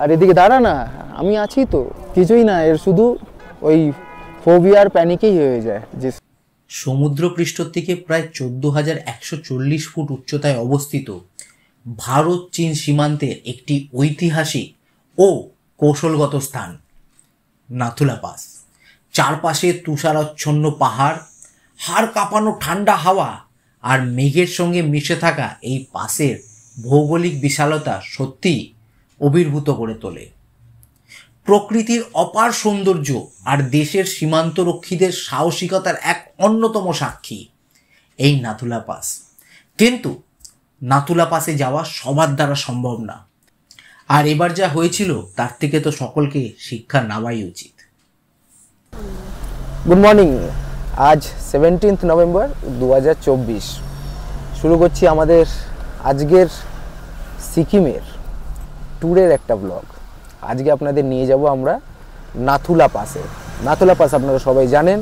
আর এদিকে দাঁড়া না, আমি আছি তো, কিছুই না, এর শুধু ওই ফোবিয়ার প্যানিকেই হয়ে যায়। যে সমুদ্রপৃষ্ঠ থেকে প্রায় 14,140 ফুট উচ্চতায় অবস্থিত ভারত চীন সীমান্তের একটি ঐতিহাসিক ও কৌশলগত স্থান নাথুলা পাস। চারপাশে তুষারাচ্ছন্ন পাহাড়, হাড় কাঁপানো ঠান্ডা হাওয়া আর মেঘের সঙ্গে মিশে থাকা এই পাসের ভৌগোলিক বিশালতা সত্যি অভিভূত করে তোলে। প্রকৃতির অপার সৌন্দর্য আর দেশের সীমান্তরক্ষীদের সাহসিকতার এক অন্যতম সাক্ষী এই নাথুলা পাস। কিন্তু নাথুলা পাসে যাওয়া সবার দ্বারা সম্ভব না, আর এবার যা হয়েছিল তার থেকে তো সকলকে শিক্ষা নেওয়াই উচিত। গুড মর্নিং, আজ 17 নভেম্বর 2024। শুরু করছি আমাদের আজকের সিকিমের ট্যুরের একটা ব্লগ। আজকে আপনাদের নিয়ে যাব আমরা নাথুলা পাসে। নাথুলা পাস আপনারা সবাই জানেন,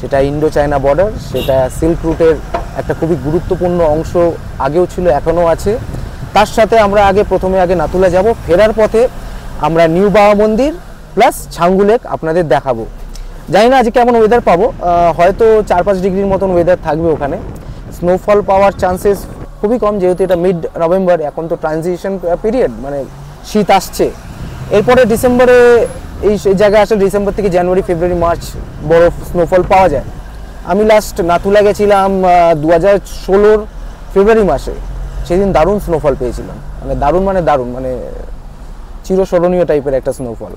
সেটা ইন্ডো চায়না বর্ডার, সেটা সিল্ক রুটের একটা খুবই গুরুত্বপূর্ণ অংশ, আগেও ছিল এখনও আছে। তার সাথে আমরা প্রথমে নাথুলা যাব, ফেরার পথে আমরা নিউ বাবা মন্দির প্লাস ছাঙ্গু লেক আপনাদের দেখাবো। জানি না আজকে কেমন ওয়েদার পাবো, হয়তো 4-5 ডিগ্রির মতন ওয়েদার থাকবে ওখানে। স্নোফল পাওয়ার চান্সেস খুবই কম, যেহেতু এটা মিড নভেম্বর, এখন তো ট্রানজিশন পিরিয়ড, মানে শীত আসছে। এরপরে ডিসেম্বরে এই জায়গায় আসলে ডিসেম্বর থেকে জানুয়ারি, ফেব্রুয়ারি, মার্চ বরফ স্নোফল পাওয়া যায়। আমি লাস্ট নাথুলা গেছিলাম 2016 ফেব্রুয়ারি মাসে, সেদিন দারুণ স্নোফল পেয়েছিলাম, মানে দারুণ মানে চিরস্মরণীয় টাইপের একটা স্নোফল।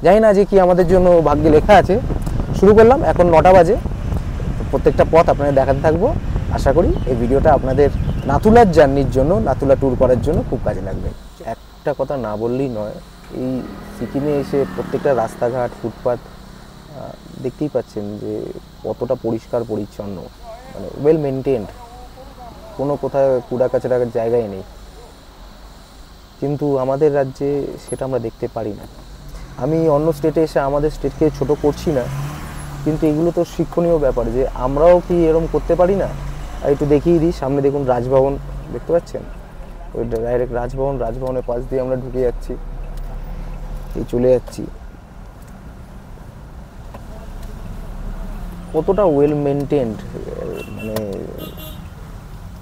জানি না যে কি আমাদের জন্য ভাগ্যে লেখা আছে। শুরু করলাম, এখন 9টা বাজে। প্রত্যেকটা পথ আপনাদের দেখাতে থাকবো। আশা করি এই ভিডিওটা আপনাদের নাথুলার জার্নির জন্য, নাথুলা ট্যুর করার জন্য খুব কাজে লাগবে। একটা কথা না বললেই নয়, এই সিকিমে এসে প্রত্যেকটা রাস্তাঘাট, ফুটপাথ দেখতেই পাচ্ছেন যে কতটা পরিষ্কার পরিচ্ছন্ন, মানে ওয়েল মেনটেন্ড, কোনো কোথাও কুড়া কাচড়ার জায়গায় নেই। কিন্তু আমাদের রাজ্যে সেটা আমরা দেখতে পারি না। আমি অন্য স্টেটে এসে আমাদের স্টেটকে ছোট করছি না, কিন্তু এগুলো তো শিক্ষণীয় ব্যাপার যে আমরাও কি এরকম করতে পারি না। আর একটু দেখিয়ে দিই, সামনে দেখুন রাজভবন, দেখতে পাচ্ছেন? ওই ডাইরেক্ট রাজভবনের পাশ দিয়ে আমরা ঢুকে যাচ্ছি, এই চলে যাচ্ছি। কতটা ওয়েল মেনটেন্ড, মানে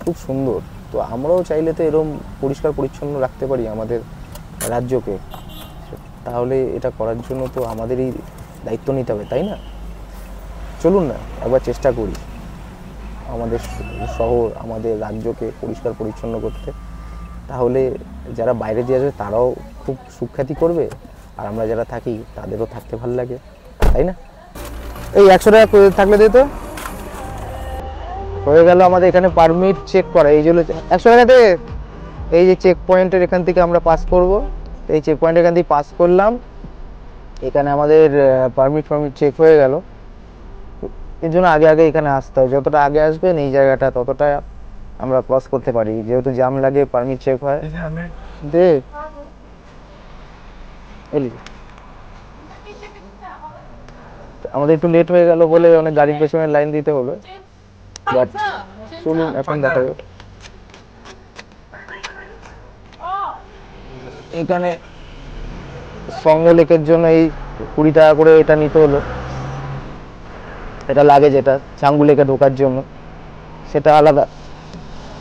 খুব সুন্দর। তো আমরাও চাইলে তো এরকম পরিষ্কার পরিচ্ছন্ন রাখতে পারি আমাদের রাজ্যকে। তাহলে এটা করার জন্য তো আমাদেরই দায়িত্ব নিতে হবে, তাই না? চলুন না একবার চেষ্টা করি আমাদের শহর, আমাদের রাজ্যকে পরিষ্কার পরিচ্ছন্ন করতে। তাহলে যারা বাইরে দিয়ে আসবে তারাও খুব সুখ্যাতি করবে, আর আমরা যারা থাকি তাদেরও থাকতে ভালো লাগে, তাই না? এই 100 টাকা থাকলে দে তো। হয়ে গেল আমাদের এখানে পারমিট চেক করা, এই জন্য 100 টাকাতে এই যে চেক পয়েন্টের এখান থেকে আমরা পাস করব। এই চেক পয়েন্ট এখান থেকে পাস করলাম, এখানে আমাদের পারমিট চেক হয়ে গেল। এর জন্য আগে এখানে আসতে হয়, যতটা আগে আসবেন এই জায়গাটা ততটা আমরা ক্রস করতে পারি, যেহেতু জাম লাগে, পারমিট চেক হয়। দে আমাদের একটু লেট হয়ে গেল বলে অনেক গাড়ির পেছনে লাইন দিতে হলো, বাট চলুন এখন দেখা যাবে। এখানে সঙ্গে লেকের জন্য এই 20 টাকা করে এটা নিতে হলো, এটা লাগে যেটা ছাঙ্গু লেকে ঢোকার জন্য, সেটা আলাদা,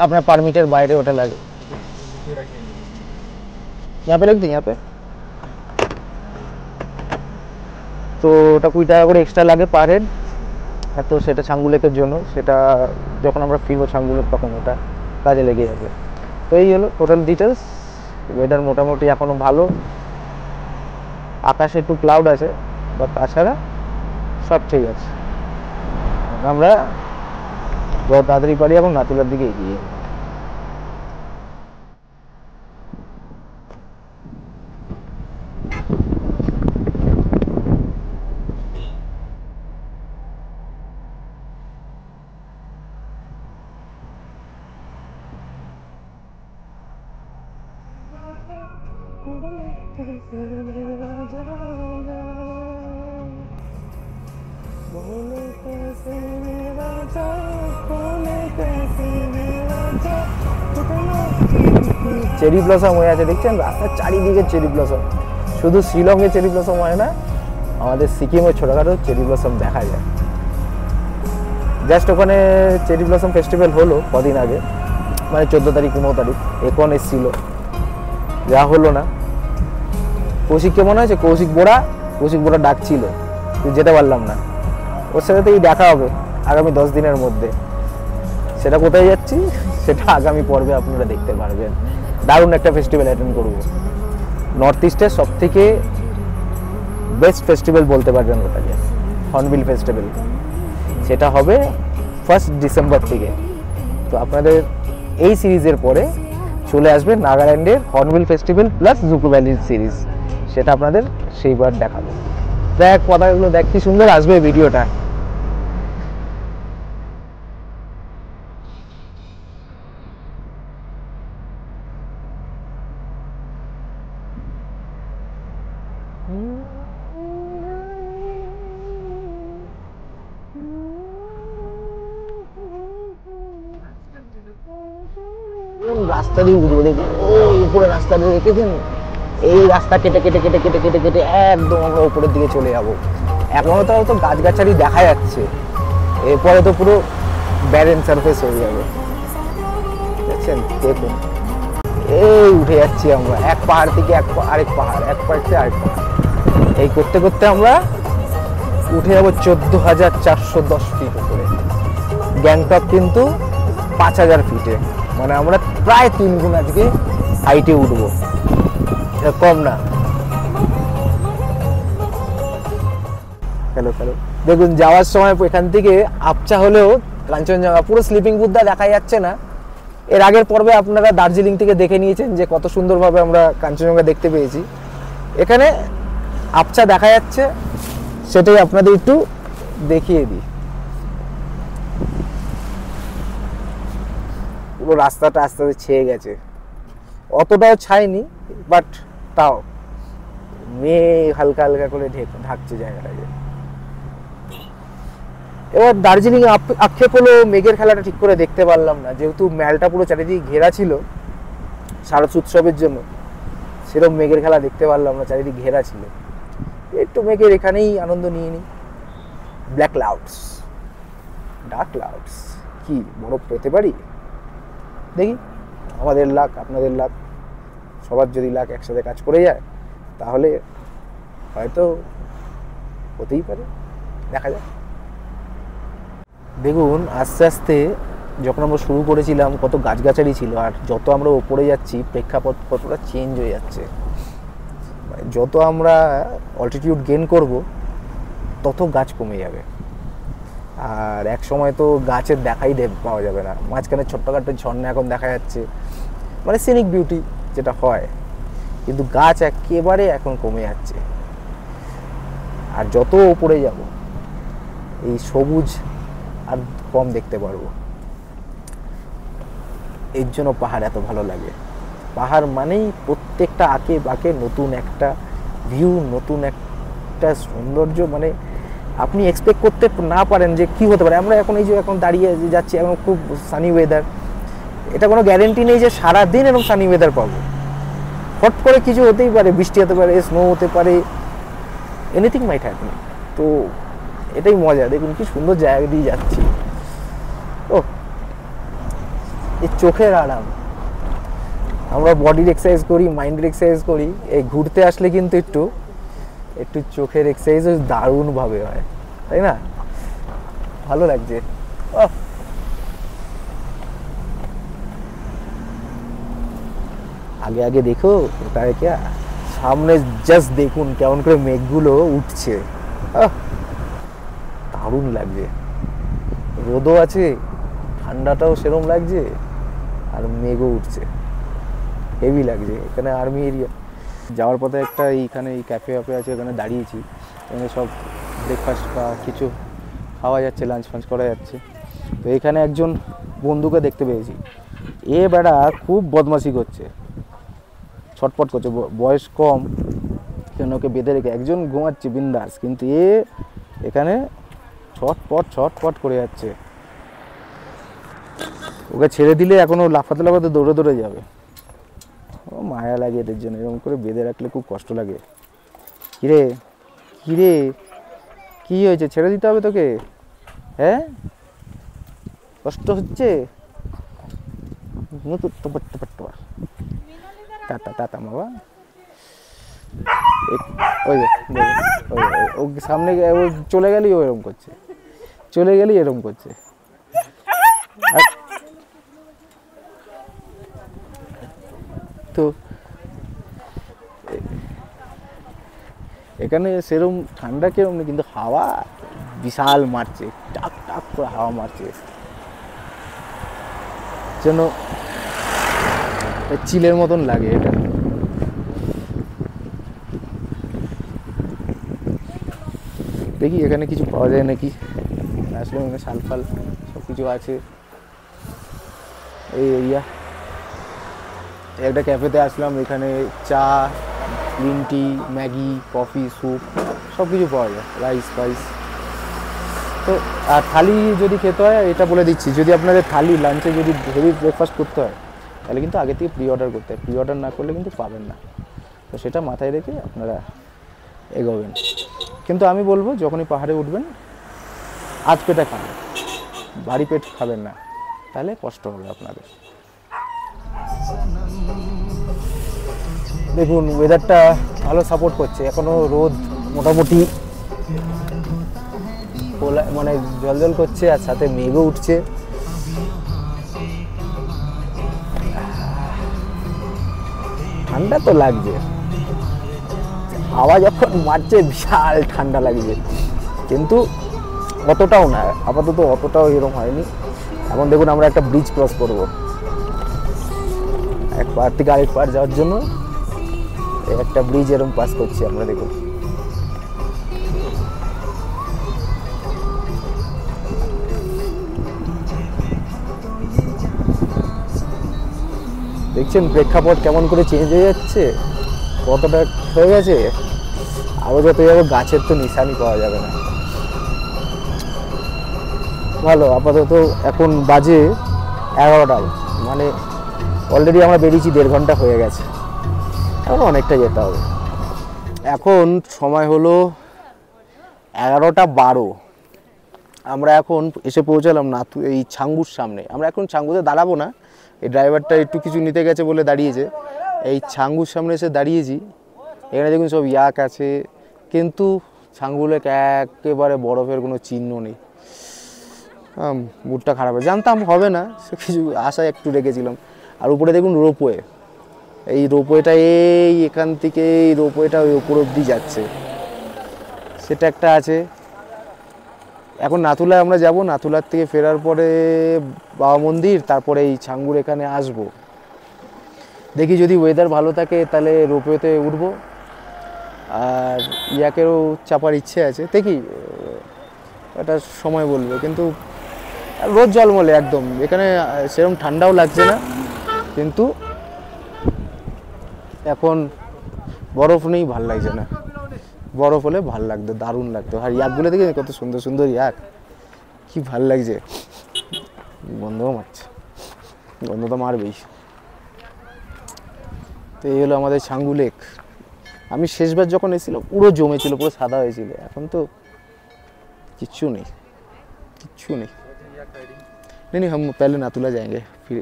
আপনার পারমিটের বাইরে ওটা লাগে। यहाँ पे रख दी, यहाँ पे তো ওটা 20 টাকা করে এক্সট্রা লাগে পার হেড। তো সেটা ছাঙ্গু লেকের জন্য, সেটা যখন আমরা ফিরবো ছাঙ্গু লেক তখন ওটা কাজে লেগে যাবে। তো এই হলো টোটাল ডিটেলস। ওয়েদার মোটামুটি এখনো ভালো, আকাশে একটু ক্লাউড আছে, বা তাছাড়া সব ঠিক আছে। আমরা যত তাড়াতাড়ি পারি এখন নাথুলার দিকে এগিয়ে। চেরি ব্লসম হয়ে আছে, দেখছেন রাস্তার চারিদিকে চেরি ব্লসম। শুধু শিলংয়ে চেরি ব্লসম হয় না, আমাদের সিকিমে ছোটোখাটো চেরি ব্লসম দেখা যায়। জাস্ট ওখানে চেরি ব্লসম ফেস্টিভ্যাল হলো কদিন আগে, মানে 14 তারিখ 15 তারিখ এখন এসেছিল, যা হলো না। কৌশিককে মনে হয়েছে, কৌশিক বোরা ডাকছিল, তুই যেতে পারলাম না। ওর সাথেই দেখা হবে আগামী 10 দিনের মধ্যে। সেটা কোথায় যাচ্ছি সেটা আগামী পর্বে আপনারা দেখতে পারবেন। দারুণ একটা ফেস্টিভ্যাল অ্যাটেন্ড করবো, নর্থ ইস্টের সব থেকে বেস্ট ফেস্টিভ্যাল বলতে পারবেন ওটাকে, হর্নবিল ফেস্টিভ্যাল। সেটা হবে 1 ডিসেম্বর থেকে। তো আপনাদের এই সিরিজের পরে চলে আসবে নাগাল্যান্ডের hornbill festival plus Dzukou ভ্যালির series, সেটা আপনাদের সেইবার দেখাবো। দেখ কথাগুলো দেখ কি সুন্দর আসবে ভিডিওটা। রাস্তা দিয়ে উঠবো, দেখি ওই উপরে রাস্তা দিয়ে রেখেছেন, এই রাস্তা কেটে কেটে কেটে কেটে কেটে কেটে একদম আমরা উপরের দিকে চলে যাবো। এখনো তো গাছগাছালি দেখা যাচ্ছে, এরপরে তো পুরো ব্যারেন সারফেস হয়ে যাবে। দেখছেন, দেখুন এই উঠে যাচ্ছি আমরা, এক পাহাড় থেকে আরেক পাহাড়, এক পাহাড় থেকে আরেক পাহাড়, এই করতে করতে আমরা উঠে যাবো 14,410 ফিট উপরে। গ্যাংটক কিন্তু 5,000 ফিটে, মানে আমরা প্রায় 3 গুণ আজকে হাইটে উঠবো, কম না। হ্যালো দেখুন, যাওয়ার সময় এখান থেকে আপচা হলেও কাঞ্চনজঙ্ঘা পুরো স্লিপিং বুদ্ধা দেখা যাচ্ছে না। এর আগের পর্বে আপনারা দার্জিলিং থেকে দেখে নিয়েছেন যে কত সুন্দরভাবে আমরা কাঞ্চনজঙ্ঘা দেখতে পেয়েছি। এখানে আপচা দেখা যাচ্ছে, সেটাই আপনাদের একটু দেখিয়ে দিই। পুরো রাস্তাটা আস্তে আস্তে ছেয়ে গেছে, অতটাও ছায়নি, বাট তাও মেঘ হালকা হালকা করে ঢাকছে জায়গাটাকে। এবার দার্জিলিং আক্ষেপ হলো মেঘের খেলাটা ঠিক করে দেখতে পারলাম না, যেহেতু ম্যালটা পুরো চারিদিকে ঘেরা ছিল শারদ উৎসবের জন্য, সেরকম মেঘের খেলা দেখতে পারলাম না, চারিদিকে ঘেরা ছিল। একটু মেঘের এখানেই আনন্দ নিয়ে নিই। ব্ল্যাক ক্লাউডস, ডার্ক ক্লাউডস, কি বরফ পেতে পারি দেখি। আমাদের লাক, আপনাদের লাক, সবার যদি লাক একসাথে কাজ করে যায় তাহলে হয়তো হতেই পারে, দেখা যাক। দেখুন আস্তে আস্তে যখন আমরা শুরু করেছিলাম কত গাছগাছালি ছিল, আর যত আমরা ওপরে যাচ্ছি প্রেক্ষাপট কতটা চেঞ্জ হয়ে যাচ্ছে। যত আমরা অল্টিটিউড গেইন করব তত গাছ কমে যাবে, আর এক সময় তো গাছের দেখাই পাওয়া যাবে না। মাঝখানে ছোট্টখাটো ঝর্ণা এখন দেখা যাচ্ছে, মানে সিনিক বিউটি যেটা হয়, কিন্তু গাছ একেবারে এখন কমে যাচ্ছে। আর যত উপরে যাব এই সবুজ আর কম দেখতে পারবো। এর জন্য পাহাড় এত ভালো লাগে। পাহাড় মানেই প্রত্যেকটা আঁকে বাঁকে নতুন একটা ভিউ, নতুন একটা সৌন্দর্য, মানে আপনি এক্সপেক্ট করতে না পারেন যে কি হতে পারে। আমরা এখন এই যে এখন দাঁড়িয়ে যাচ্ছি, এখন খুব সানি ওয়েদার, এটা কোনো গ্যারেন্টি নেই যে সারাদিন এরকম সানি ওয়েদার পাবো। হট করে কিছু হতেই পারে, বৃষ্টি হতে পারে, স্নো হতে পারে, এনিথিং মাইট হ্যাপেন। তো এটাই মজা। দেখুন কি সুন্দর জায়গা দিয়ে যাচ্ছি। ও এই চোখের আরাম, আমরা বডির এক্সারসাইজ করি, মাইন্ডের এক্সারসাইজ করি, এই ঘুরতে আসলে কিন্তু একটু একটু চোখের এক্সারসাইজও দারুণভাবে হয়, তাই না? ভালো লাগছে। আগে আগে দেখো কোথায় কে সামনে, জাস্ট দেখুন কেমন করে মেঘগুলো উঠছে, দারুণ লাগছে। রোদও আছে, ঠান্ডাটাও সেরকম লাগছে, আর মেঘও উঠছে, হেভি লাগছে। এখানে আর্মি এরিয়া। যাওয়ার পথে একটা এইখানে এই ক্যাফে ওয়াফে আছে, এখানে দাঁড়িয়েছি, এখানে সব ব্রেকফাস্ট বা কিছু খাওয়া যাচ্ছে, লাঞ্চ ফাঞ্চ করা যাচ্ছে। তো এখানে একজন বন্ধুকে দেখতে পেয়েছি, এ বেড়া খুব বদমাশি করছে, ছটপট করছে, বয়স কম, কেন ওকে বেঁধে রেখে একজন ঘুমাচ্ছে বিন্দাস, কিন্তু এ এখানে ছটপট করে যাচ্ছে। ওকে ছেড়ে দিলে এখনো লাফাতে লাফাতে দৌড়ে দৌড়ে যাবে। ও মায়া লাগে এদের জন্য, এরকম করে বেঁধে রাখলে খুব কষ্ট লাগে। কিরে কিরে কি হয়েছে, ছেড়ে দিতে হবে তোকে? হ্যাঁ, কষ্ট হচ্ছে? টাটা টাটা বাবা। ওই যে, ও সামনে ও চলে গেলেই ও এরকম করছে, চলে গেলেই এরকম করছে। তো এখানে সেরকম ঠান্ডা কেরম নেই, কিন্তু হাওয়া বিশাল মারছে, টাক টাক করে হাওয়া মারছে, যেন চিলের মতন লাগে এটা। দেখি এখানে কিছু পাওয়া যায় নাকি, আসলে এখানে শাল ফাল সব কিছু আছে। এই এরিয়া একটা ক্যাফেতে আসলাম, এখানে চা, green tea, Maggi, coffee, soup সব কিছু পাওয়া যায়, রাইস ফাইস। তো আর থালি যদি খেতে হয়, এটা বলে দিচ্ছি, যদি আপনাদের থালি লাঞ্চে যদি হেভি ব্রেকফাস্ট করতে হয় তাহলে কিন্তু আগে থেকে প্রি অর্ডার করতে হয়, প্রি অর্ডার না করলে কিন্তু পাবেন না। তো সেটা মাথায় রেখে আপনারা এগোবেন। কিন্তু আমি বলবো যখনই পাহাড়ে উঠবেন আধ পেটা খাবেন, ভারী পেট খাবেন না, তাহলে কষ্ট হবে আপনাদের। দেখুন ওয়েদারটা ভালো সাপোর্ট করছে, এখনো রোদ মোটামুটি মানে জল করছে, আর সাথে মেঘও উঠছে। ঠান্ডা তো লাগছে, হাওয়া যখন মারছে বিশাল ঠান্ডা লাগছে, কিন্তু অতটাও না, আপাতত অতটাও এরকম হয়নি। এখন দেখুন আমরা একটা ব্রিজ ক্রস করবো, এক পার থেকে আরেক পার যাওয়ার জন্য একটা ব্রিজ এরকম পাস করছি আমরা। দেখুন দেখছেন প্রেক্ষাপট কেমন করে চেঞ্জ হয়ে যাচ্ছে, কতটা হয়ে গেছে। আরও যত যাবে গাছের তো নিশানি পাওয়া যাবে না। ভালো, আপাতত এখন বাজে 11টা, মানে অলরেডি আমরা বেরিয়েছি 1.5 ঘন্টা হয়ে গেছে, এখন অনেকটা যেতে হবে। এখন সময় হলো 11:12। আমরা এখন এসে পৌঁছালাম এই ছাঙ্গুর সামনে। আমরা এখন ছাঙ্গুতে দাঁড়াবো না, এই ড্রাইভারটা একটু কিছু নিতে গেছে বলে দাঁড়িয়েছে। এই ছাঙ্গুর সামনে এসে দাঁড়িয়েছি, এখানে দেখুন সব ইয়াক আছে, কিন্তু ছাঙ্গুলে একেবারে বরফের কোনো চিহ্ন নেই। মুডটা খারাপ, জানতাম হবে না, সে কিছু আশায় একটু রেখেছিলাম। আর উপরে দেখুন রোপওয়ে, এই রোপওয়েটা এখান থেকে এই রোপওয়েটা ওই উপর অব্দি যাচ্ছে, সেটা একটা আছে। এখন নাথুলায় আমরা যাব, নাথুলার থেকে ফেরার পরে বাবা মন্দির, তারপরে এই ছাঙ্গুর এখানে আসব। দেখি যদি ওয়েদার ভালো থাকে তাহলে রোপওয়েতে উঠবো, আর ইয়াকেও চাপার ইচ্ছে আছে, দেখি এটা সময় বলবে। কিন্তু রোদ জলমলে একদম, এখানে সেরকম ঠান্ডাও লাগছে না, কিন্তু এখন বরফ নেই, ভাল লাগছে না। বরফ হলে ভাল লাগতো, দারুণ লাগতো। আর ইয়াকগুলো দেখে কত সুন্দর সুন্দর ইয়াক, কি ভাল লাগছে। গন্ধও মারছে, গন্ধ তো মারবেই। তো এই হলো আমাদের ছাঙ্গু লেক। আমি শেষবার যখন এসেছিলাম পুরো জমেছিল, পুরো সাদা হয়েছিল, এখন তো কিচ্ছু নেই, किच्छु नहीं। नहीं हम पहले नाथुला जाएंगे, फिर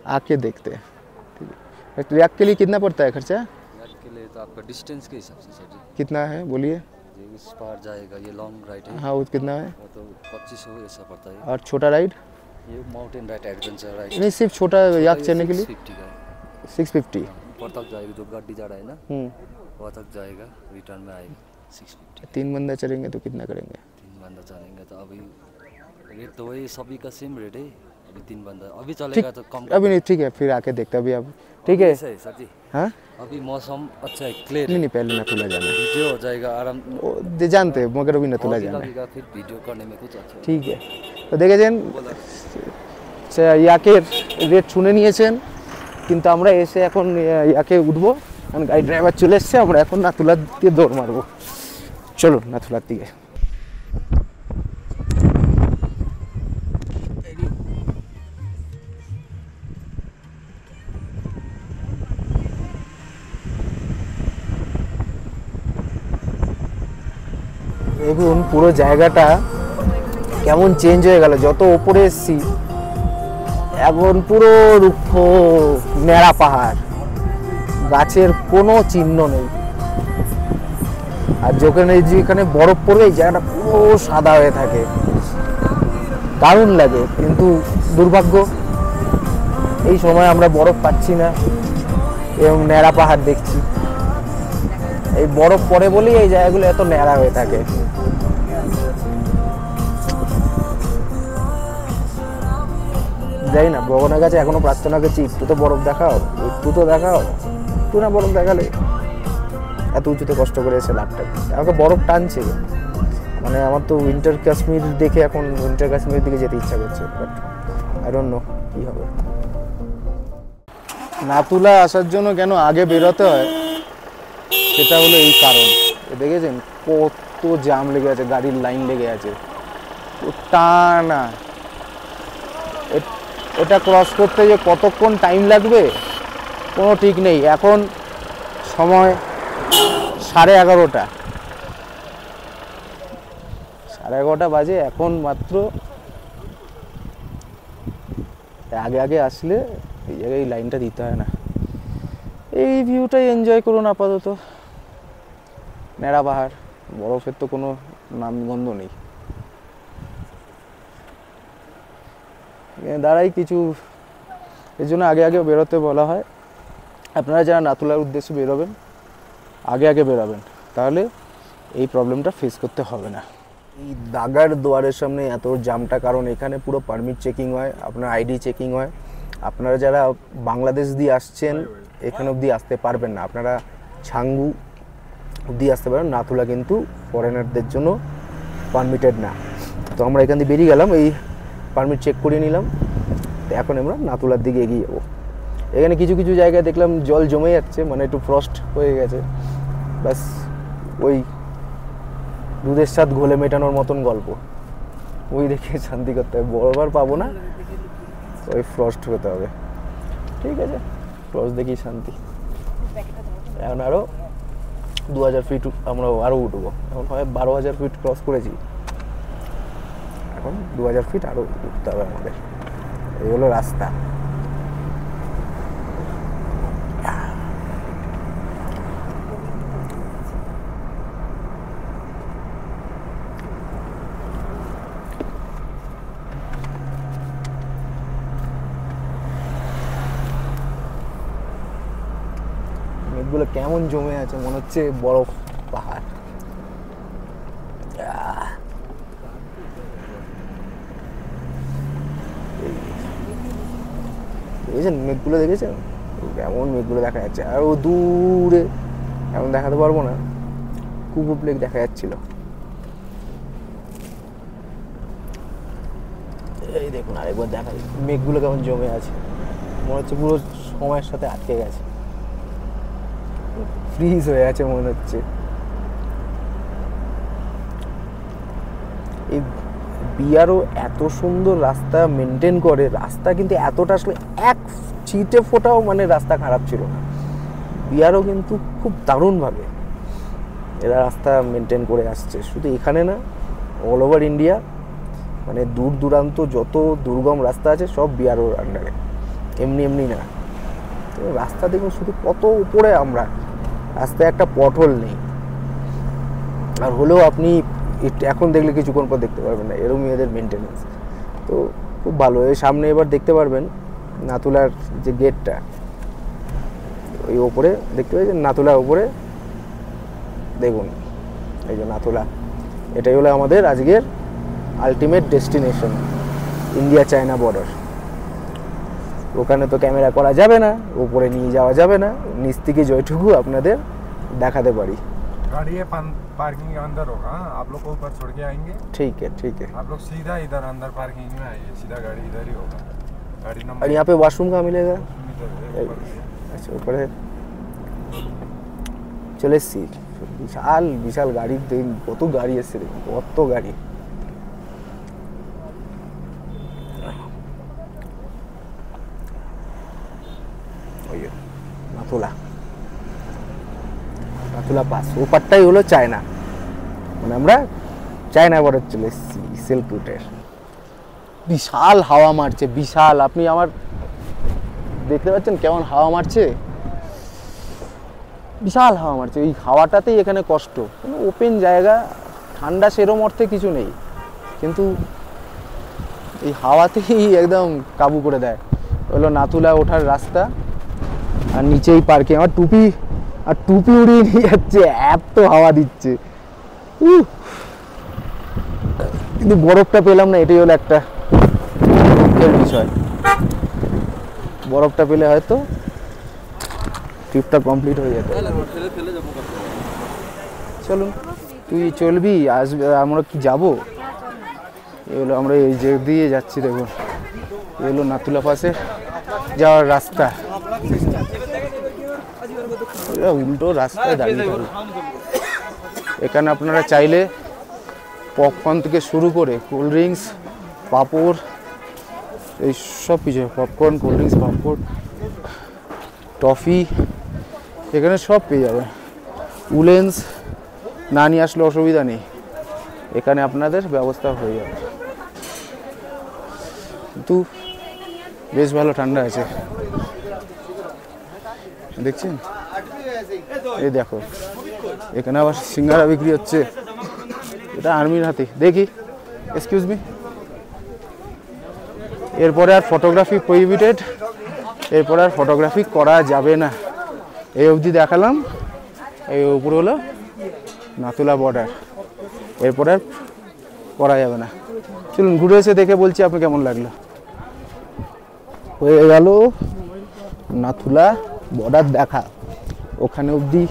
आके देखते हैं। ठीक है, याक के लिए कितना पड़ता है खर्चा? याक के लिए तो आपका डिस्टेंस के हिसाब से सर जी। कितना है बोलिए? इस पार जाएगा, ये लॉन्ग राइड है। हाँ वो कितना है? वो तो 2500 ऐसा पड़ता है। और छोटा राइड? ये माउंटेन राइड, एडवेंचर राइड नहीं, सिर्फ छोटा याक चढ़ने के लिए 650 का है। 650 ऊपर तक जाएगा, जो गाड़ी जा रहा है ना वहाँ तक जाएगा, रिटर्न में आएगा 650। 3 बंदा चलेंगे तो कितना करेंगे? 3 बंदा चलेंगे तो अभी रेट तो वही सभी का सेम रेट है। अभी 3 बंदा अभी चलेगा तो कम, अभी नहीं, ठीक है फिर आके देखते अभी। अब ठीक है सर जी। हाँ अभी मौसम अच्छा है, क्लियर नहीं, पहले नाथुला जाना है, वीडियो हो जाएगा आराम, जानते हैं, मगर अभी नाथुला जाना है। लगेगा फिर वीडियो करने में कुछ अच्छा। ঠিক আছে, তো দেখেছেন ইয়াকের রেট শুনে নিয়েছেন, কিন্তু আমরা এসে এখন ইয়াকে উঠবো, কারণ গাড়ি ড্রাইভার চলে এসছে। আমরা এখন নাথুলার দিকে দৌড় মারবো, চলো নাথুলার দিকে। দেখুন পুরো জায়গাটা কেমন চেঞ্জ হয়ে গেল, যত ওপরে এসছি এখন পুরো রুক্ষ ন্যাড়া পাহাড়, গাছের কোনো চিহ্ন নেই। আর যেখানে বরফ পড়বে এই জায়গাটা পুরো সাদা হয়ে থাকে, দারুণ লাগে। কিন্তু দুর্ভাগ্য এই সময় আমরা বরফ পাচ্ছি না এবং ন্যাড়া পাহাড় দেখছি। এই বরফ পড়ে বলেই এই জায়গাগুলো এত ন্যাড়া হয়ে থাকে। যাই না, ভগবানের কাছে এখনো প্রার্থনা করছি, একটু তো বরফ দেখাও, একটু তো দেখাও। একটু না বরফ দেখালে, এত উঁচুতে কষ্ট করে এসে লাভটা, আমাকে বরফ টানছে। মানে আমার তো উইন্টার কাশ্মীর দেখে এখন উইন্টার কাশ্মীরের দিকে যেতে ইচ্ছা করছে, বাট আই ডোন্ট নো কী হবে। নাতুলা আসার জন্য কেন আগে বেরোতে হয় সেটা হলো এই কারণ, দেখেছেন কত জ্যাম লেগে আছে, গাড়ির লাইন লেগে আছে টানা। এটা ক্রস করতে যে কতক্ষণ টাইম লাগবে কোনো ঠিক নেই। এখন সময় 11:30, 11:30 বাজে এখন মাত্র। আগে আগে আসলে এই জায়গায় এই লাইনটা দিতে হয় না। এই ভিউটাই এনজয় করুন আপাতত। ন্যাড়া পাহাড়, বরফের তো কোনো নামগন্ধ নেই। দাঁড়াই কিছু, এর জন্য আগে আগে বেরোতে বলা হয়। আপনারা যারা নাতুলার উদ্দেশ্যে বেরোবেন আগে আগে বেরোবেন, তাহলে এই প্রবলেমটা ফেস করতে হবে না। এই দাগার দুয়ারের সামনে এত জামটা কারণ এখানে পুরো পারমিট চেকিং হয়, আপনার আইডি চেকিং হয়। আপনারা যারা বাংলাদেশ দিয়ে আসছেন এখানে অবধি আসতে পারবেন না, আপনারা ছাঙ্গু অবধি আসতে পারবেন। নাতুলা কিন্তু ফরেনারদের জন্য পারমিটেড না। তো আমরা এখান দিয়ে বেরিয়ে গেলাম, এই পারমিট চেক করে নিলাম। তো এখন আমরা নাতুলার দিকে এগিয়ে যাবো। এখানে কিছু কিছু জায়গায় দেখলাম জল জমে যাচ্ছে, মানে একটু ফ্রস্ট হয়ে গেছে, ব্যাস ওই দুধের স্বাদ ঘোলে মেটানোর মতন গল্প। ওই দেখে শান্তি করতে হবে, বরাবর পাবো না, ওই ফ্রস্ট হতে হবে। ঠিক আছে, ফ্রস্ট দেখি শান্তি। এখন আরও 2000 ফিট আমরা আরও উঠবো। এখন হয় 12,000 ফিট ক্রস করেছি, এখন 2000 ফিট আরও উঠতে হবে আমাদের। এই হলো রাস্তা। মেঘগুলো কেমন জমে আছে, মনে হচ্ছে বরফ পাহাড়। দেখেছেন মেঘগুলো, দেখেছেন কেমন মেঘগুলো দেখা যাচ্ছে। আর ও দূরে এমন দেখাতে পারবো না, কুকুর লেক দেখা যাচ্ছিল। এই দেখুন আরেকবার দেখা যায় মেঘগুলো কেমন জমে আছে, মনে হচ্ছে পুরো সময়ের সাথে আটকে গেছে, ফ্রিজ হয়ে আছে মনে হচ্ছে। এই বিয়ারও এত সুন্দর রাস্তা মেনটেন করে, রাস্তা কিন্তু এতটা আসলে এক ছিটে ফোটাও মানে রাস্তা খারাপ ছিল না। বিয়ারও কিন্তু খুব দারুণভাবে এরা রাস্তা মেনটেন করে আসছে, শুধু এখানে না, অল ওভার ইন্ডিয়া। মানে দূর দূরান্ত যত দুর্গম রাস্তা আছে সব বিয়ারোর আন্ডারে, এমনি এমনি না। তো রাস্তা দেখুন শুধু কত উপরে আমরা, রাস্তায় একটা পটহোল নেই। আর হলেও আপনি এখন দেখলে কিছুক্ষণ পর দেখতে পারবেন না, এরকমই এদের মেনটেনেন্স। তো খুব ভালো। এই সামনে এবার দেখতে পারবেন নাতুলার যে গেটটা, ওই ওপরে দেখতে পাচ্ছেন, নাতুলার ওপরে দেখুন এই যে নাতুলা। এটাই হলো আমাদের আজকের ultimate destination, India China border. ওখানে তো ক্যামেরা করা যাবে না, উপরে নিয়ে যাওয়া যাবে না, নিচ থেকে যেটুকু আপনাদের দেখাতে পারি। गाड़ी ये पार्किंग के अंदर होगा, आप लोग को ऊपर छोड़ के आएंगे। ठीक है ठीक है। आप लोग सीधा इधर अंदर पार्किंग में आइए, सीधा गाड़ी इधर ही होगा। गाड़ी नंबर और यहाँ पे वॉशरूम कहाँ मिलेगा? अच्छा ऊपर है। চলে এসছি, বিশাল বিশাল গাড়ি, কত গাড়ি এসছে দেখুন, কত গাড়ি। নাথুলা, নাথুলা পাস, ওপারটাই হলো চায়না। মানে আমরা চায়না বর্ডার চলে এসেছি সিল্ক রুটের। বিশাল হাওয়া মারছে, বিশাল। আপনি আমার দেখতে পাচ্ছেন কেমন হাওয়া মারছে, বিশাল হাওয়া মারছে। এই হাওয়াটাতেই এখানে কষ্ট, কোনো ওপেন জায়গা, ঠান্ডা সেরম অর্থে কিছু নেই, কিন্তু এই হাওয়াতেই একদম কাবু করে দেয়। হলো নাথুলা ওঠার রাস্তা, আর নিচেই পার্কে। আমার টুপি উড়িয়ে নিয়ে যাচ্ছে, এত হাওয়া দিচ্ছে। কিন্তু বরফটা পেলাম না, এটাই হলো একটা দুঃখের বিষয়। বরফটা পেলে হয়তো ট্রিপটা কমপ্লিট হয়ে যেত। চলুন, তুই চলবি, আসবে, আমরা কি যাবো? এগুলো আমরা এই যে দিয়ে যাচ্ছি, দেখুন এগুলো নাথুলা পাশে যাওয়ার রাস্তা। উল্টো রাস্তায় দাঁড়িয়ে থাকবে। এখানে আপনারা চাইলে পপকর্ন থেকে শুরু করে কোল্ড ড্রিঙ্কস, পাঁপড়, এই সব কিছু, পপকর্ন, কোল্ড ড্রিঙ্কস, পাঁপড়, টফি, এখানে সব পেয়ে যাবে। উলেন্স না নিয়ে আসলে অসুবিধা নেই, এখানে আপনাদের ব্যবস্থা হয়ে যাবে। কিন্তু বেশ ভালো ঠান্ডা আছে, দেখছেন? এই দেখো, এখানে আবার সিঙ্গারা বিক্রি হচ্ছে, এটা আর্মির হাতে। দেখি, এক্সকিউজ মি। এরপরে আর ফটোগ্রাফি প্রহিবিটেড, এরপরে আর ফটোগ্রাফি করা যাবে না। এই অবধি দেখালাম, এই উপরে হলো নাথুলা বর্ডার, এরপরে আর করা যাবে না। চলুন ঘুরে এসে দেখে বলছি আপনি কেমন লাগলো। হয়ে গেল নাথুলা বর্ডার দেখা। ওখানে অবধি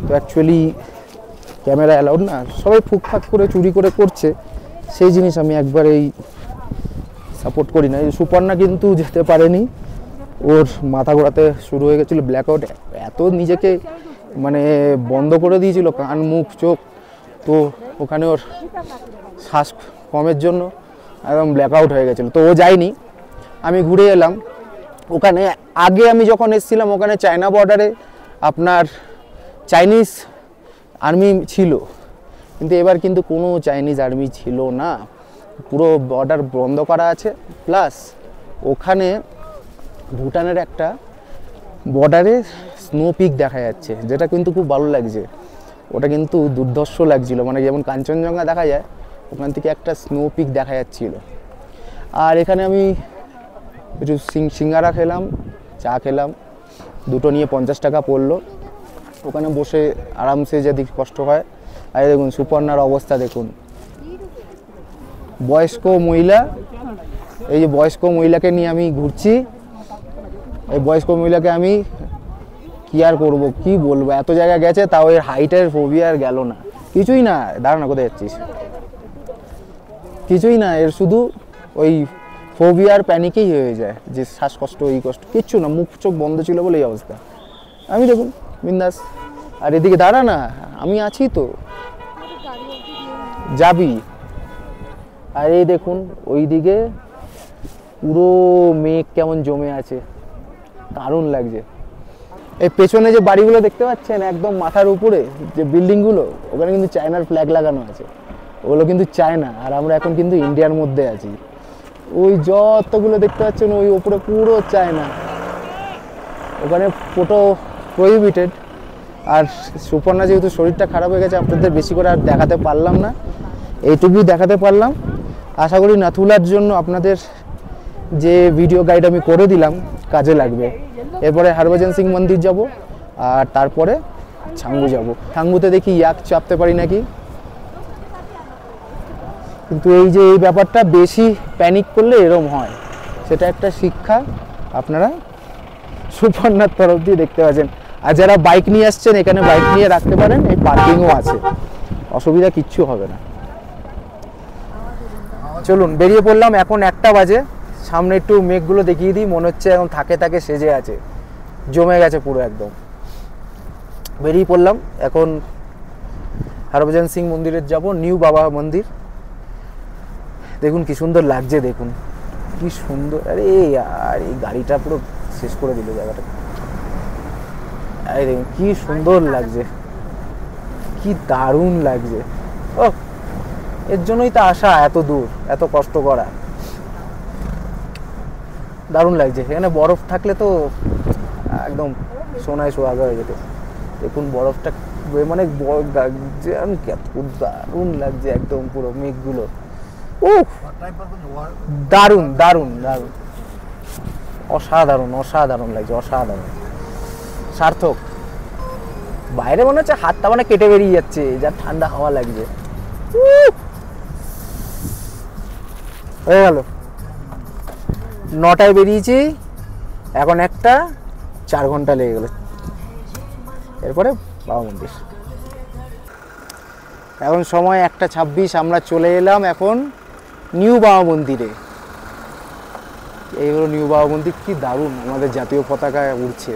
তো অ্যাকচুয়ালি ক্যামেরা অ্যালাউড না, সবাই ফুকফাক করে চুরি করে করছে, সেই জিনিস আমি একবারেই সাপোর্ট করি না। এই সুপর্ণা কিন্তু যেতে পারেনি, ওর মাথা ঘোরাতে শুরু হয়ে গেছিলো, ব্ল্যাকআউট, এত নিজেকে মানে বন্ধ করে দিয়েছিল কান, মুখ, চোখ, তো ওখানে ওর শ্বাস কমের জন্য একদম ব্ল্যাকআউট হয়ে গেছিলো, তো ও যায়নি। আমি ঘুরে এলাম। ওখানে আগে আমি যখন এসেছিলাম, ওখানে চায়না বর্ডারে আপনার চাইনিজ আর্মি ছিল, কিন্তু এবার কিন্তু কোনো চাইনিজ আর্মি ছিল না, পুরো বর্ডার বন্ধ করা আছে। প্লাস ওখানে ভুটানের একটা বর্ডারে স্নো পিক দেখা যাচ্ছে, যেটা কিন্তু খুব ভালো লাগছে। ওটা কিন্তু দুর্ধর্ষ লাগছিল, মানে যেমন কাঞ্চনজঙ্ঘা দেখা যায়, ওখান থেকে একটা স্নো পিক দেখা যাচ্ছিল। আর এখানে আমি একটু সিঙ্গারা খেলাম, চা খেলাম, দুটো নিয়ে 50 টাকা পড়লো। ওখানে বসে আরামসে যদি কষ্ট হয়। আর দেখুন সুপর্ণার অবস্থা দেখুন, বয়স্ক মহিলা, এই যে বয়স্ক মহিলাকে নিয়ে আমি ঘুরছি, এই বয়স্ক মহিলাকে আমি কি আর করবো, কি বলবো, এত জায়গা গেছে, তাও এর হাইটের ফোবিয়া আর গেল না, কিছুই না। দাঁড়া না, কোথায় যাচ্ছিস? কিছুই না, এর শুধু ওই ফোবিয়ার প্যানিকেই হয়ে যায়, যে শ্বাসকষ্ট, এই কষ্ট, কিচ্ছু না, মুখ চোখ বন্ধ ছিল বলে এই অবস্থা। আমি দেখুন বিন্দাস। আর এদিকে দাঁড়া না, আমি আছি তো, যাবি। আর এই দেখুন ওই দিকে পুরো মেঘ কেমন জমে আছে, দারুণ লাগছে। এই পেছনে যে বাড়িগুলো দেখতে পাচ্ছেন একদম মাথার উপরে যে বিল্ডিংগুলো, ওখানে কিন্তু চায়নার ফ্ল্যাগ লাগানো আছে, ওগুলো কিন্তু চায়না। আর আমরা এখন কিন্তু ইন্ডিয়ার মধ্যে আছি। ওই যতগুলো দেখতে পাচ্ছেন ওই ওপরে পুরো চায়না। ওখানে ফটো প্রহিবিটেড। আর সুপর্ণা যেহেতু শরীরটা খারাপ হয়ে গেছে, আপনাদের বেশি করে আর দেখাতে পারলাম না, এইটুকুই দেখাতে পারলাম। আশা করি নাথুলার জন্য আপনাদের যে ভিডিও গাইড আমি করে দিলাম কাজে লাগবে। এরপরে হরভজন সিং মন্দির যাব, আর তারপরে ছাঙ্গু যাব। ছাঙ্গুতে দেখি ইয়াক চাপতে পারি নাকি, কিন্তু এই যে এই ব্যাপারটা বেশি প্যানিক করলে এরম হয়, সেটা একটা শিক্ষা আপনারা সুপর্ণার তরফ দিয়ে দেখতে পাচ্ছেন। আর যারা বাইক নিয়ে আসছেন, এখানে বাইক নিয়ে রাখতে পারেন, এই পার্কিংও আছে, অসুবিধা কিচ্ছু হবে না। চলুন বেরিয়ে পড়লাম, এখন 1টা বাজে। সামনে একটু মেঘগুলো দেখিয়ে দিই, মনে হচ্ছে এখন থাকে থাকে সেজে আছে, জমে গেছে পুরো একদম। বেরিয়ে পড়লাম, এখন হরভজন সিং মন্দিরে যাব, নিউ বাবা মন্দির। দেখুন কি সুন্দর লাগছে, দেখুন কি সুন্দর। আরে আর এই গাড়িটা পুরো শেষ করে দিল জায়গাটা। আরে দেখুন কি সুন্দর লাগছে, কি দারুণ লাগছে। ও এর জন্যই তো আসা এত দূর, এত কষ্ট করা। দারুণ লাগছে। এখানে বরফ থাকলে তো একদম সোনায় সোহাগা হয়ে যেত। দেখুন বরফটা মানে দারুণ লাগছে একদম পুরো মেঘগুলো। দারুণ দারুণ দারুণ, অসাধারণ অসাধারণ লাগছে, অসাধারণ, সার্থক। বাইরে মনে হচ্ছে হাতটা মানে কেটে বেরিয়ে যাচ্ছে, যা ঠান্ডা হাওয়া লাগছে। হয়ে গেল, 9টায় বেরিয়েছি, এখন 1টা, 4 ঘন্টা লেগে গেল। এরপরে বাবা মন্দির। এখন সময় 1:26, আমরা চলে এলাম এখন নিউ বাবা মন্দিরে। এই হলো নিউ বাবা মন্দির। কি দারুণ, আমাদের জাতীয় পতাকা উড়ছে।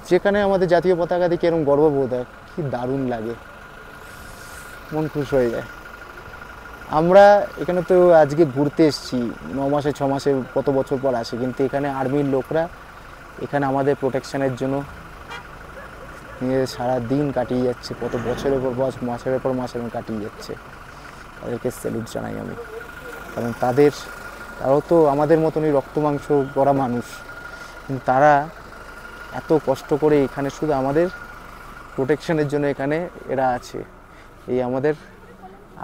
যেখানে আমাদের জাতীয় পতাকা দেখে এরকম গর্ববোধ হয়, কি দারুণ লাগে, মন খুশ হয়ে যায়। আমরা এখানে তো আজকে ঘুরতে এসেছি, 9 মাসে 6 মাসে কত বছর পর আসি, কিন্তু এখানে আর্মির লোকরা এখানে আমাদের প্রোটেকশনের জন্য নিজেদের সারা দিন কাটিয়ে যাচ্ছে, কত বছরের পর বছর, মাসের পর মাসের কাটিয়ে যাচ্ছে। তাদেরকে স্যালুট জানাই আমি, কারণ তারাও তো আমাদের মতনই রক্ত মাংস করা মানুষ, কিন্তু তারা এত কষ্ট করে এখানে শুধু আমাদের প্রোটেকশনের জন্য এখানে এরা আছে। এই আমাদের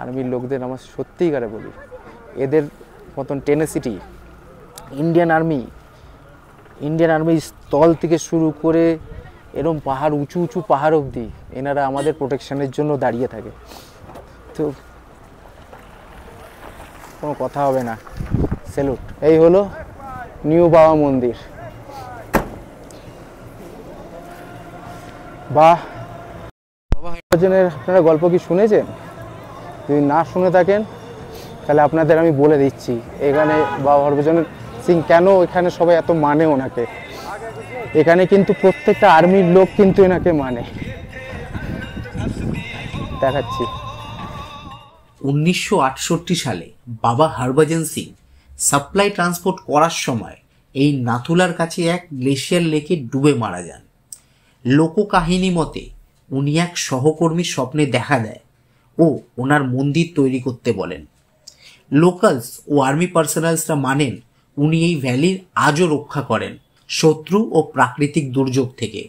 আর্মির লোকদের আমার সত্যিকারে বলি, এদের মতন টেনেসিটি ইন্ডিয়ান আর্মি স্থল থেকে শুরু করে এরকম পাহাড়, উঁচু উঁচু পাহাড় অবধি এনারা আমাদের প্রোটেকশনের জন্য দাঁড়িয়ে থাকে। তো কোনো কথা হবে না, স্যালুট। এই হলো নিউ বাবা মন্দির। বাহ, বাবা হরভজনের আপনারা গল্প কি শুনেছেন? যদি না শুনে থাকেন তাহলে আপনাদের আমি বলে দিচ্ছি এখানে বাবা হরভজন সিং কেন এখানে সবাই এত মানে ওনাকে। এখানে কিন্তু প্রত্যেকটা আর্মির লোক কিন্তু এনাকে মানে। দেখাচ্ছি। 1968 সালে বাবা হরভজন সিং সাপ্লাই ট্রান্সপোর্ট করার সময় এই নাথুলার কাছে এক গ্লেশিয়ার লেকে ডুবে মারা যান। লোককাহিনী মতে উনি এক সহকর্মীর স্বপ্নে দেখা দেয় ও ওনার মন্দির তৈরি করতে বলেন। লোকালস ও আর্মি পার্সোনালসরা মানেন উনি এই ভ্যালির আজও রক্ষা করেন শত্রু ও প্রাকৃতিক দুর্যোগ থেকে।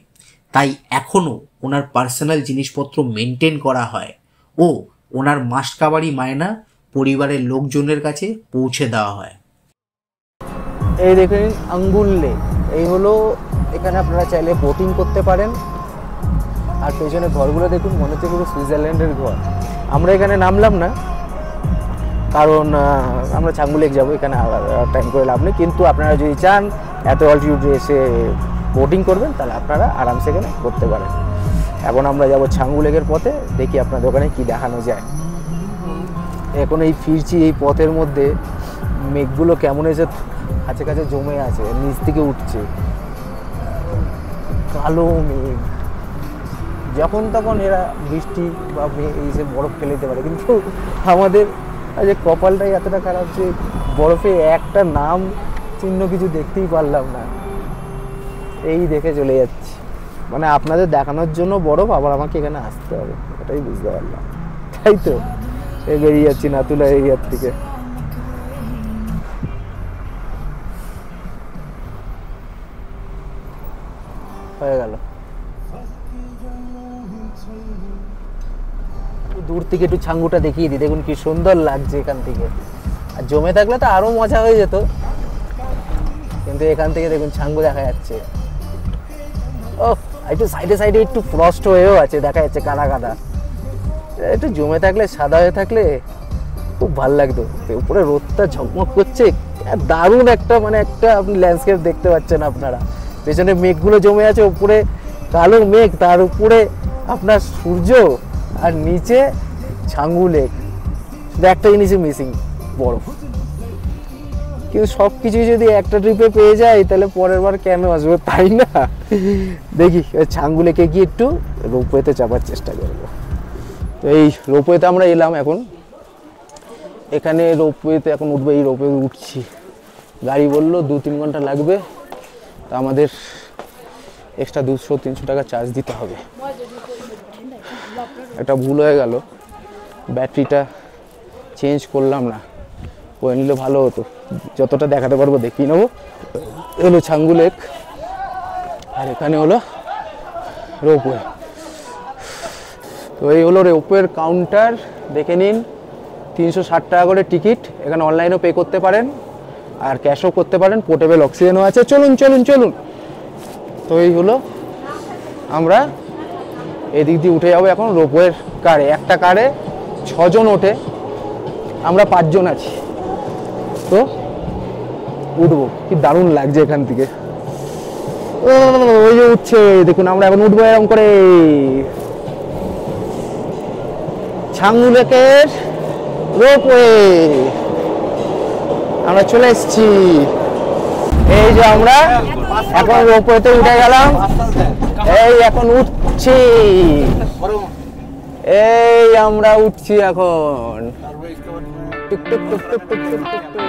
তাই এখনও ওনার পার্সোনাল জিনিসপত্র মেনটেন করা হয় ও ওনার মাসকাবারি মায়না পরিবারের লোকজনের কাছে পৌঁছে দেওয়া হয়। এই দেখুন আঙ্গুল লেক, এই হলো এখানে আপনারা চাইলে বোটিং করতে পারেন। আর পেছনে ঘরগুলো দেখুন, মনে হচ্ছে পুরো সুইজারল্যান্ডের ঘর। আমরা এখানে নামলাম না, কারণ আমরা ছাঙ্গু লেক যাবো, এখানে টাইম করে লাভ নেই। কিন্তু আপনারা যদি চান এত অল্টিটিউডে এসে বোটিং করবেন, তাহলে আপনারা আরামসে এখানে করতে পারেন। এখন আমরা যাবো ছাঙ্গু লেকের পথে, দেখি আপনাদের ওখানে কী দেখানো যায়। এখন এই ফিরছি এই পথের মধ্যে, মেঘগুলো কেমন এসে কাছে কাছে জমে আছে, নিচ থেকে উঠছে কালো মেঘ। যখন তখন এরা বৃষ্টি বা এই যে বরফ ফেলে দিতে পারে, কিন্তু আমাদের যে কপালটাই এতটা খারাপ যে বরফে একটা নাম চিহ্ন কিছু দেখতেই পারলাম না। এই দেখে চলে যাচ্ছি, মানে আপনাদের দেখানোর জন্য বরফ, আবার আমাকে এখানে আসতে হবে, এটাই বুঝতে পারলাম। তাই তো এই বেরিয়ে যাচ্ছি নাতুলা এরিয়ার থেকে। হয়ে গেল। দূর থেকে একটু ছাঙ্গুটা দেখিয়ে দিই, দেখুন কি সুন্দর লাগছে এখান থেকে। আর জমে থাকলে তো আরো মজা হয়ে যেত, কিন্তু এখান থেকে দেখুন ছাঙ্গু দেখা যাচ্ছে। ও একটু সাইডে সাইডে একটু ফ্রস্ট হয়েও আছে, দেখা যাচ্ছে কাদা কাদা। একটু জমে থাকলে, সাদা হয়ে থাকলে খুব ভালো লাগতো। উপরে রোদটা ঝকমক করছে, দারুণ একটা মানে একটা আপনি ল্যান্ডস্কেপ দেখতে পাচ্ছেন আপনারা। পেছনে মেঘগুলো জমে আছে, উপরে কালো মেঘ, তার উপরে আপনার সূর্য, আর নিচে ছাঙ্গু লেক। শুধু একটা জিনিসই মিসিং, বরফ। কিন্তু সব কিছুই যদি একটা ট্রিপে পেয়ে যায়, তাহলে পরের বার কেন আসবো, তাই না? দেখি ছাঙ্গু লেকে গিয়ে একটু রোপওয়েতে চাপার চেষ্টা করবো। তো এই রোপওয়েতে আমরা এলাম এখন। এখানে রোপওয়েতে এখন উঠবো, এই রোপওয়ে উঠছি। গাড়ি বললো 2-3 ঘন্টা লাগবে, তো আমাদের এক্সট্রা 200-300 টাকা চার্জ দিতে হবে। একটা ভুল হয়ে গেল, ব্যাটারিটা চেঞ্জ করলাম না, করে নিলে ভালো হতো। যতটা দেখাতে পারবো দেখিয়ে নেবো। হলো ছাঙ্গু লেক, আর এখানে হলো রোপওয়ে। তো এই হলো রোপওয়ের কাউন্টার, দেখে নিন 360 টাকা করে টিকিট। এখানে অনলাইনেও পে করতে পারেন আর ক্যাশও করতে পারেন, পোর্টেবল অক্সিজেনও আছে। চলুন চলুন চলুন। তো এই হলো, আমরা এদিক দিয়ে উঠে যাবো এখন রোপওয়ের কারে। একটা কারে 6 জন ওঠে, আমরা 5 জন আছি। তো উঠবো, কি দারুণ লাগছে এখান থেকে। ও ওই যে উঠছে, দেখুন আমরা এখন উঠবো এরকম করে ছাঙ্গু লেকের রোপওয়ে। আমরা চলে এসেছি, এই যে আমরা এখন রোপওয়েতে উঠে গেলাম। এই এখন উঠছি, এই আমরা উঠছি এখন। টুক টুক টুক টুক টুক টুক টুক টুক।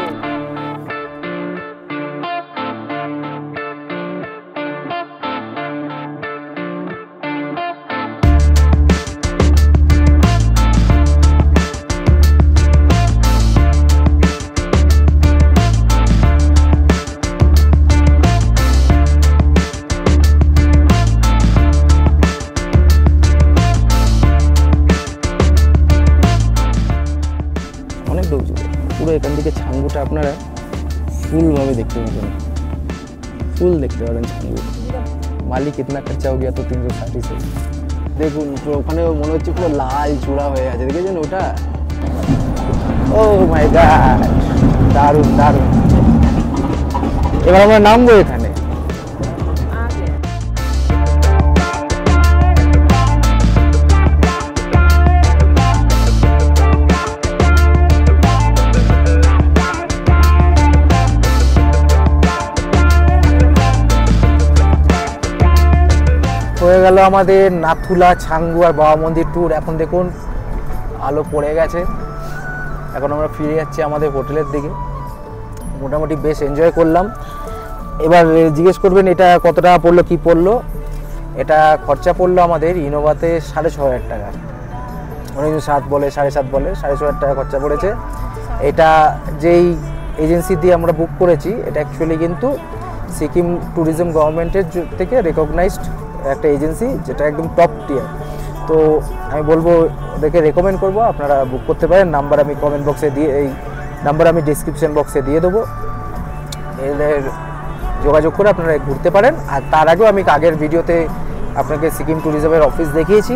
পুরো এখান থেকে ছাঙ্গুটা আপনারা ফুলভাবে দেখতে পাবেন, ফুল দেখতে পারেন ছাঙ্গু। মালি কিতনা খরচা হো গিয়া তো 360 से। দেখুন ওখানে মনে হচ্ছে পুরো লাল চূড়া হয়ে আছে, দেখেছেন ওটা? ও মাই গড, দারুণ দারুণ। এবার আমরা নামবো এখানে। হয়ে গেল আমাদের নাথুলা, ছাঙ্গু আর বাবা মন্দির ট্যুর। এখন দেখুন আলো পড়ে গেছে, এখন আমরা ফিরে যাচ্ছি আমাদের হোটেলের দিকে। মোটামুটি বেশ এনজয় করলাম। এবার জিজ্ঞেস করবেন এটা কত টাকা পড়লো, কি পড়লো। এটা খরচা পড়লো আমাদের ইনোভাতে 6,500 টাকা। অনেকজন 7 বলে, 7.5 বলে, 6,500 টাকা খরচা পড়েছে। এটা যেই এজেন্সি দিয়ে আমরা বুক করেছি, এটা অ্যাকচুয়ালি কিন্তু সিকিম ট্যুরিজম গভর্নমেন্টের থেকে রেকগনাইজড একটা এজেন্সি, যেটা একদম টপ টিয়ার। তো আমি বলবো ওদেরকে রেকমেন্ড করবো আপনারা বুক করতে পারেন। নাম্বার আমি কমেন্ট বক্সে দিয়ে, এই নাম্বার আমি ডিসক্রিপশন বক্সে দিয়ে দেবো, এদের যোগাযোগ করে আপনারা ঘুরতে পারেন। আর তার আগেও আমি আগের ভিডিওতে আপনাকে সিকিম ট্যুরিজমের অফিস দেখিয়েছি,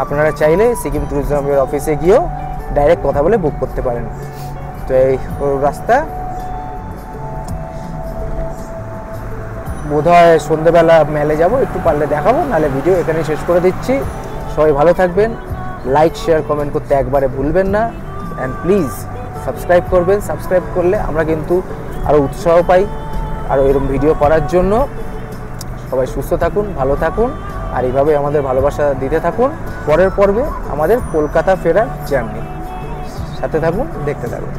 আপনারা চাইলে সিকিম ট্যুরিজমের অফিসে গিয়েও ডাইরেক্ট কথা বলে বুক করতে পারেন। তো এই রাস্তা বোধহয় সন্ধ্যেবেলা মেলে যাব, একটু পারলে দেখাবো, নাহলে ভিডিও এখানে শেষ করে দিচ্ছি। সবাই ভালো থাকবেন, লাইক শেয়ার কমেন্ট করতে একবারে ভুলবেন না, অ্যান্ড প্লিজ সাবস্ক্রাইব করবেন। সাবস্ক্রাইব করলে আমরা কিন্তু আরও উৎসাহ পাই আরও এরকম ভিডিও করার জন্য। সবাই সুস্থ থাকুন, ভালো থাকুন, আর এইভাবে আমাদের ভালোবাসা দিতে থাকুন। পরের পর্বে আমাদের কলকাতা ফেরার জার্নি, সাথে থাকুন, দেখতে থাকুন।